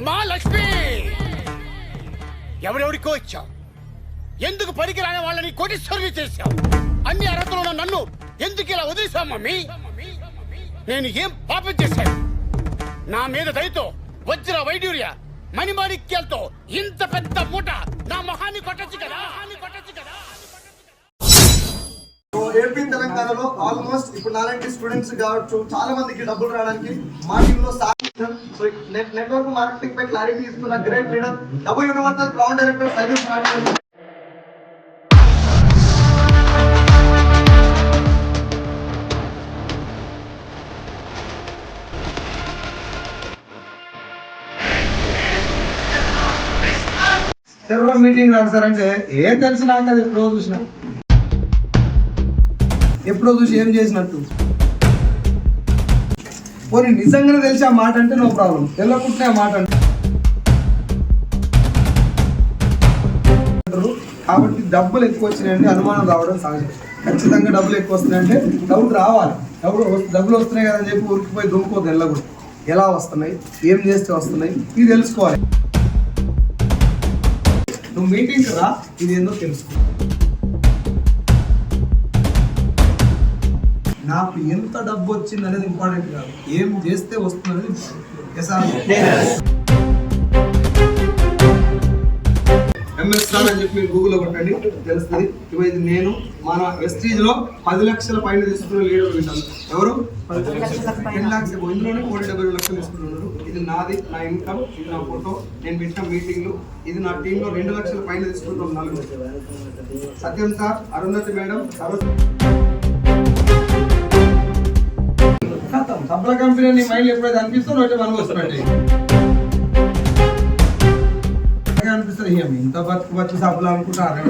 అమ్మా లక్ష్మి, ఎవరెవరికో ఇచ్చావు, ఎందుకు పనికిరాని వాళ్ళని కోటీశ్వరుని చేశావు? అన్ని అర్హతలు ఉన్న నన్ను ఎందుకు ఇలా వదిలేశావు మమ్మీ? నేను ఏం పాపం చేశాను? నా మీద దయతో వజ్ర వైడూర్య మణిమాణిక్యాలతో ఇంత పెద్ద మూట నా మొహాన్ని కొట్టచ్చు కదా. ఏపీ తెలంగాణలో ఆల్మోస్ట్ ఇప్పుడు నాలాంటి స్టూడెంట్స్ కావచ్చు చాలా మందికి డబ్బులు రావడానికి మా టీంలో నెట్వర్క్ మార్కెటింగ్ పై క్లారిటీ ఇస్తున్న great leader double universal ground director Saidul మాట్లాడు. ఎవరో మీటింగ్ రాదు సార్ అంటే ఏం తెలుసు నాకు, అది ఎప్పుడో చూసిన, ఎప్పుడో చూసి ఏం చేసినట్టు. పోనీ నిజంగానే తెలిసి ఆ మాట అంటే నో ప్రాబ్లం, తెల్లకుంటే ఆ మాట అంటే. కాబట్టి డబ్బులు ఎక్కువ వచ్చినాయంటే అనుమానం రావడం సహజం. ఖచ్చితంగా డబ్బులు ఎక్కువ వస్తున్నాయంటే డౌట్ రావాలి. డబ్బులు వస్తున్నాయి కదని చెప్పి ఉరికిపోయి దుమ్ముకోదు వెళ్ళకూడదు. ఎలా వస్తున్నాయి, ఏం చేస్తే వస్తున్నాయి, ఇది తెలుసుకోవాలి. నువ్వు మీటింగ్ రా, ఇది ఏందో తెలుసుకో. నాకు ఎంత డబ్బు వచ్చింది అనేది ఇంపార్టెంట్ కాదు, ఏం చేస్తే వస్తుంది అనేది ఇంపార్టెంట్. ఎంఎస్ స్టార్ అని చెప్పి గూగుల్లో కొట్టండి, తెలుస్తుంది. ఇది నేను మన వెస్టీజ్ లో 10 లక్షల పైన తీసుకున్న లీడర్ విన్నాను. ఎవరు 10 లక్షలు, ఇందులోనే 170 లక్షలు తీసుకుంటున్నారు. ఇది నాది, నా ఇన్కమ్, ఇది నా ఫోటో, నేను పెట్టిన మీటింగ్లు. ఇది నా టీంలో 2 లక్షల పైన తీసుకుంటున్నాం నలుగురు. సత్యం సార్, అరుంధతి మేడం, సప్ల కంపెనీ నీ మైండ్ ఎప్పుడైతే అనిపిస్తుందో అంటే మనకు వస్తున్నట్టు అనిపిస్తుంది. ఇంత బతుకు సప్ల అనుకుంటారు.